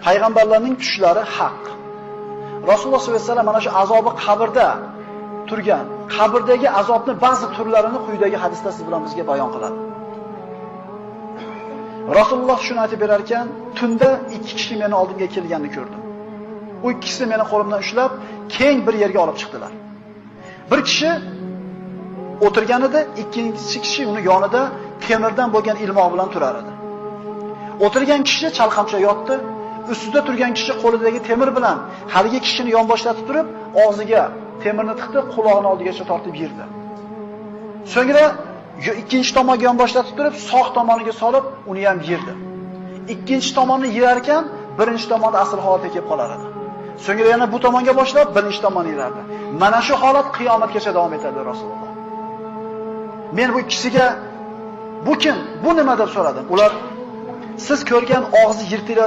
payg'ambarlarning tushlari haq. Rasululloh sollallohu alayhi vasallam mana shu azobi qabrda turgan, qabrdagi azobning ba'zi turlarini quyidagi hadisda siz bilan bizga bayon qiladi. Rasululloh shuni aytib berar ekan, tunda 2 kishi meni oldimga kelganini ko'rdim. U ikkisi meni qo'limdan ushlab, keng bir yerga olib chiqdilar. Bir kishi o'tirgan edi, ikkinchi kishi uni yonida temirdan bo'lgan ilmoq bilan turar edi. O'tirgan kishi chalqamcha yotdi, ustida turgan kishi qo'lidagi temir bilan haligi kishini yonboshlatib turib, og'ziga temirni tiqdi, quloqni oldigacha tortib yirdi. So'ngra ikkinchi tomonga yonboshlatib turib, sog' tomoniga solib, uni ham yirdi. Ikkinchi tomonni yirar ekan, birinchi tomonda asl holatga kelib qolar edi. So'ngra yana bu tomonga boshlab, birinchi tomonni yirardi. Mana shu holat qiyomatgacha davom etadi Rasululloh. Men bu ikkisiga bu kim? Bu nima deb so'radim. Ular siz ko'rgan og'zi yirtilayotgan